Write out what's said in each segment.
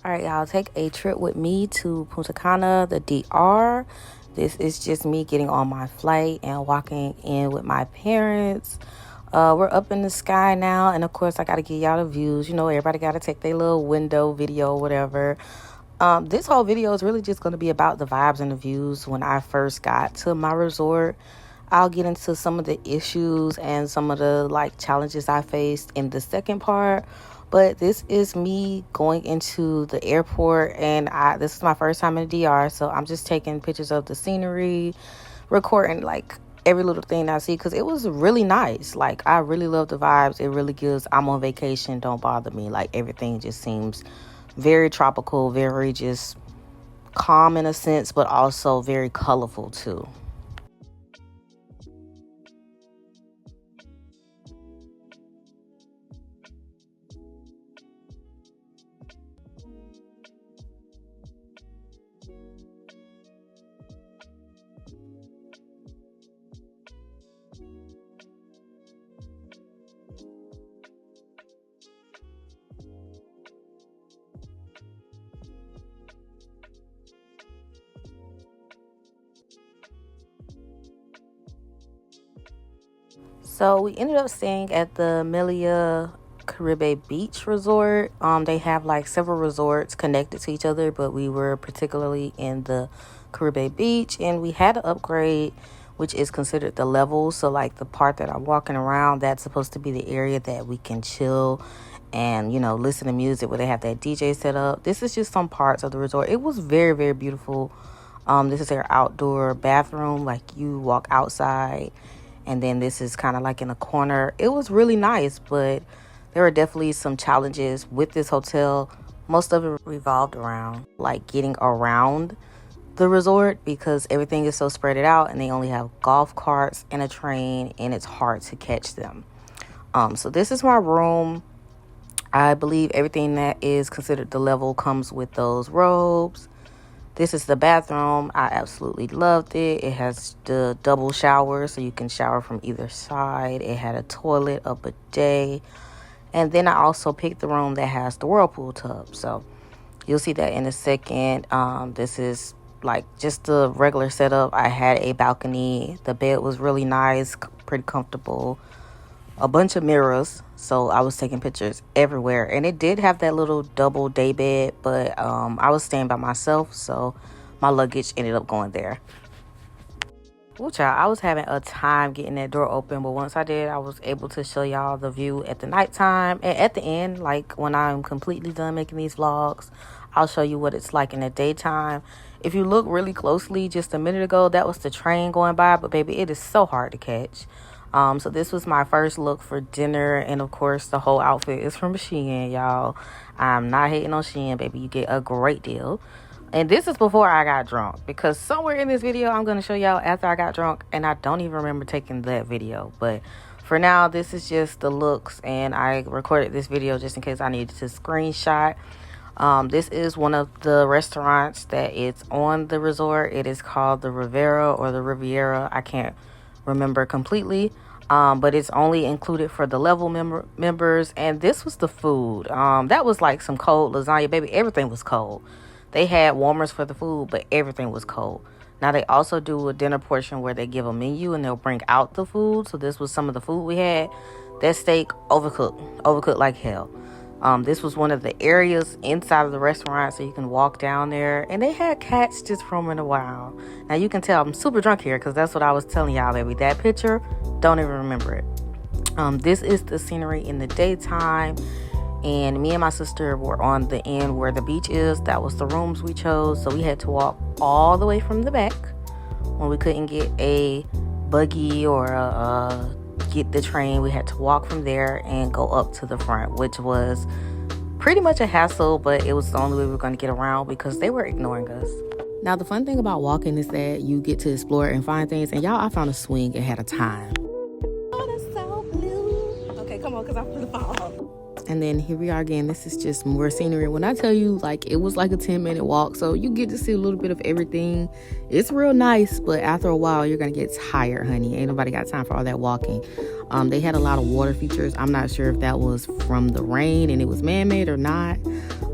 All right, y'all, take a trip with me to Punta Cana, the DR. This is just me getting on my flight and walking in with my parents. We're up in the sky now, and of course, I got to give y'all the views. You know, everybody got to take their little window video, whatever. This whole video is really just going to be about the vibes and the views when I first got to my resort. I'll get into some of the issues and some of the challenges I faced in the second part. But this is me going into the airport, and this is my first time in the DR, so I'm just taking pictures of the scenery, recording every little thing I see, because it was really nice. I really love the vibes. It really gives I'm on vacation, don't bother me. Everything just seems very tropical, very just calm in a sense, but also very colorful too. So we ended up staying at the Melia Caribe Beach Resort. They have several resorts connected to each other, but we were particularly in the Caribe Beach, and we had to upgrade, which is considered the level. So the part that I'm walking around, that's supposed to be the area that we can chill and, listen to music where they have that DJ set up. This is just some parts of the resort. It was very, very beautiful. This is their outdoor bathroom. You walk outside, and then this is kind of in a corner. It was really nice, but there were definitely some challenges with this hotel. Most of it revolved around getting around the resort, because everything is so spread out, and they only have golf carts and a train, and it's hard to catch them. So this is my room. I believe everything that is considered the level comes with those robes. This is the bathroom. I absolutely loved it. It has the double shower, so you can shower from either side. It had a toilet, a bidet. And then I also picked the room that has the whirlpool tub. So you'll see that in a second. This is just the regular setup. I had a balcony. The bed was really nice, pretty comfortable. A bunch of mirrors, so I was taking pictures everywhere. And it did have that little double day bed, but I was staying by myself, so my luggage ended up going there. Ooh, child, I was having a time getting that door open, but once I did, I was able to show y'all the view at the nighttime. And at the end, when I'm completely done making these vlogs, I'll show you what it's like in the daytime. If you look really closely, just a minute ago, that was the train going by, but baby, it is so hard to catch. So this was my first look for dinner, and of course the whole outfit is from Shein, y'all. I'm not hating on Shein, baby. You get a great deal. And this is before I got drunk, because somewhere in this video I'm going to show y'all after I got drunk, and I don't even remember taking that video. But for now, this is just the looks, and I recorded this video just in case I needed to screenshot. This is one of the restaurants that is on the resort. It is called the Riviera. I can't remember completely, but it's only included for the level members. And this was the food. That was some cold lasagna, baby. Everything was cold. They had warmers for the food, but everything was cold. Now they also do a dinner portion where they give a menu and they'll bring out the food. So this was some of the food we had. That steak, overcooked like hell. This was one of the areas inside of the restaurant, so you can walk down there. And they had cats just roaming around. Now you can tell I'm super drunk here, because that's what I was telling y'all, baby. That picture, don't even remember it. This is the scenery in the daytime. And me and my sister were on the end where the beach is. That was the rooms we chose. So we had to walk all the way from the back when we couldn't get a buggy or get the train. We had to walk from there and go up to the front, which was pretty much a hassle, but it was the only way we were going to get around because they were ignoring us. Now, the fun thing about walking is that you get to explore and find things. And y'all, I found a swing and had a time. Oh, that's so blue. Okay, come on, because I'm gonna fall. And then here we are again. This is just more scenery. When I tell you, it was a 10-minute walk, so you get to see a little bit of everything. It's real nice, but after a while, you're gonna get tired, honey. Ain't nobody got time for all that walking. They had a lot of water features. I'm not sure if that was from the rain and it was man-made or not,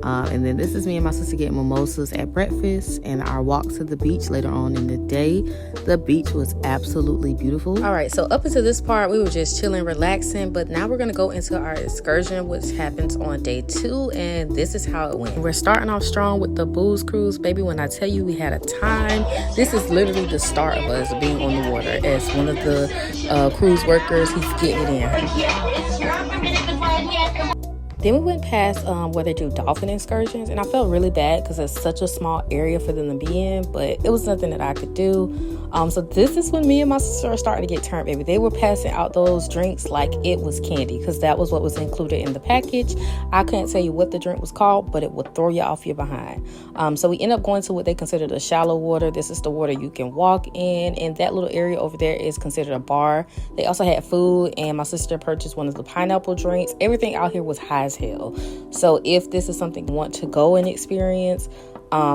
And then this is me and my sister getting mimosas at breakfast and our walk to the beach later on in the day. The beach was absolutely beautiful. All right, so up until this part, we were just chilling, relaxing, but now we're gonna go into our excursion, which happens on day 2, and this is how it went. We're starting off strong with the booze cruise. Baby, when I tell you we had a time, this is literally the start of us being on the water. As one of the cruise workers, he's getting it in. Then we went past where they do dolphin excursions, and I felt really bad because it's such a small area for them to be in, but it was nothing that I could do. So this is when me and my sister are starting to get turned, baby. They were passing out those drinks like it was candy because that was what was included in the package. I couldn't tell you what the drink was called, but it would throw you off your behind. So we end up going to what they consider the shallow water. This is the water you can walk in, and that little area over there is considered a bar. They also had food, and my sister purchased one of the pineapple drinks. Everything out here was high as hell. So if this is something you want to go and experience,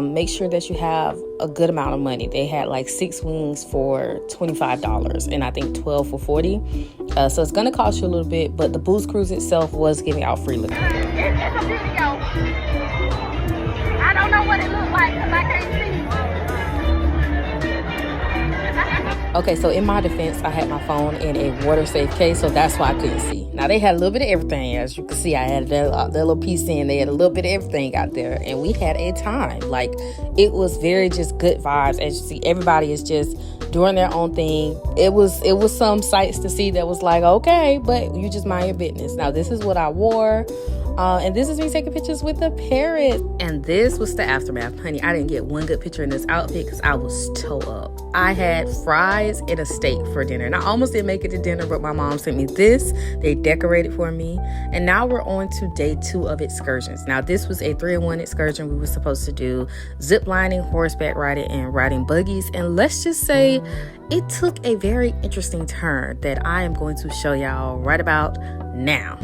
make sure that you have a good amount of money. They had like 6 wings for $25 and I think 12 for $40. So it's going to cost you a little bit, but the booze cruise itself was giving out free liquor. It's a video. I don't know what it looks like because I can't see. Okay, so in my defense, I had my phone in a water-safe case, so that's why I couldn't see. Now, they had a little bit of everything. As you can see, I had that little piece in. They had a little bit of everything out there, and we had a time. Like, it was very just good vibes. As you see, everybody is just doing their own thing. It was some sights to see that was like, okay, but you just mind your business. Now, this is what I wore. And this is me taking pictures with the parrot. And this was the aftermath. Honey, I didn't get one good picture in this outfit because I was toe up. I had fries and a steak for dinner. And I almost didn't make it to dinner, but my mom sent me this. They decorated for me. And now we're on to day 2 of excursions. Now, this was a 3-in-1 excursion. We were supposed to do ziplining, horseback riding, and riding buggies. And let's just say it took a very interesting turn that I am going to show y'all right about now.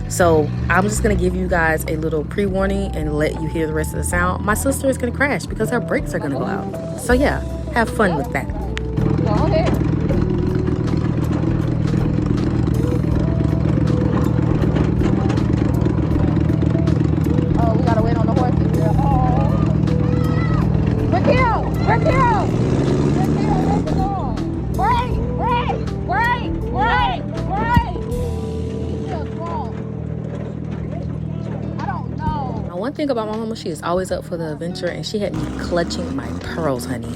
So I'm just going to give you guys a little pre-warning and let you hear the rest of the sound. My sister is going to crash because her brakes are going to go out. So yeah, have fun with that. Go ahead. Oh, we got to wait on the horses here. Oh. Raquel! Raquel! Raquel, let's go. Break! One thing about my mama, she is always up for the adventure, and she had me clutching my pearls, honey.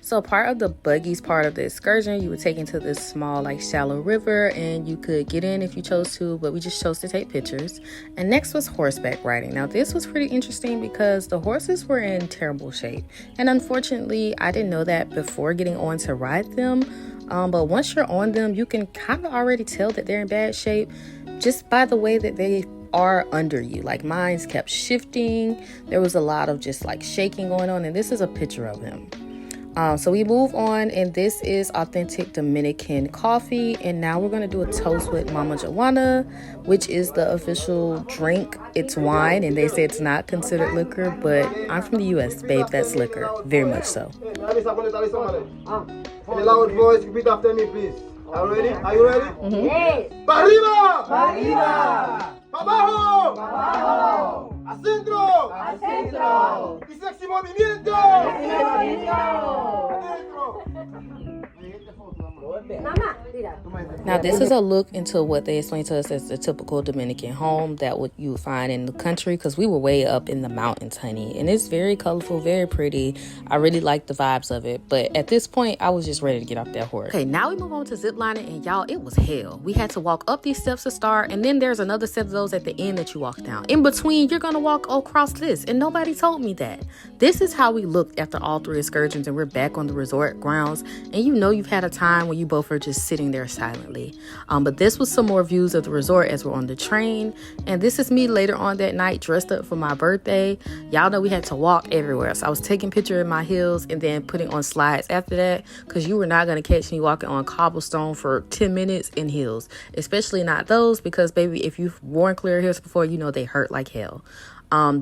So part of the buggies part of the excursion, you were taken to this small, like, shallow river, and you could get in if you chose to, but we just chose to take pictures. And next was horseback riding. Now, this was pretty interesting because the horses were in terrible shape. And unfortunately, I didn't know that before getting on to ride them. But once you're on them, you can kind of already tell that they're in bad shape just by the way that they are under you. Like, mine's kept shifting. There was a lot of just like shaking going on, and this is a picture of him. So we move on, and this is authentic Dominican coffee. And now we're going to do a toast with Mama Joanna, which is the official drink. It's wine, and they say it's not considered liquor, but I'm from the U.S., babe. That's liquor. Very much so. In a loud voice, repeat after me, please. Are you ready? Are you ready? Mm-hmm. Yes. Pa arriba! Pa arriba! Pa abajo! Pa abajo! Al centro! Al centro! Y sexy movimiento! Now, this is a look into what they explained to us as the typical Dominican home that you would find in the country, because we were way up in the mountains, honey. And it's very colorful, very pretty. I really like the vibes of it. But at this point, I was just ready to get off that horse. Okay, now we move on to ziplining, and y'all, it was hell. We had to walk up these steps to start, and then there's another set of those at the end that you walk down. In between, you're gonna walk across this, and nobody told me that. This is how we looked after all 3 excursions, and we're back on the resort grounds. And you know you've had a time when you both are just sitting there silently. But this was some more views of the resort as we're on the train. And this is me later on that night dressed up for my birthday. Y'all know we had to walk everywhere. So I was taking pictures in my heels and then putting on slides after that, because you were not going to catch me walking on cobblestone for 10 minutes in heels. Especially not those, because baby, if you've worn clear heels before, you know they hurt like hell.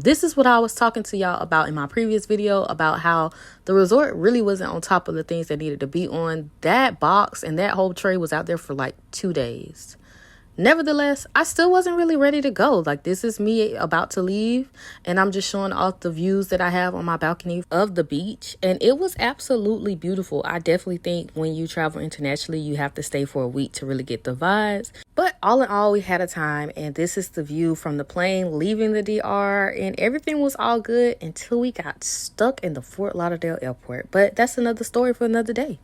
This is what I was talking to y'all about in my previous video about how the resort really wasn't on top of the things that needed to be on. That box and that whole tray was out there for like 2 days. Nevertheless, I still wasn't really ready to go. Like, this is me about to leave, and I'm just showing off the views that I have on my balcony of the beach, and it was absolutely beautiful. I definitely think when you travel internationally, you have to stay for a week to really get the vibes. But all in all, we had a time, and this is the view from the plane leaving the DR, and everything was all good until we got stuck in the Fort Lauderdale airport. But that's another story for another day.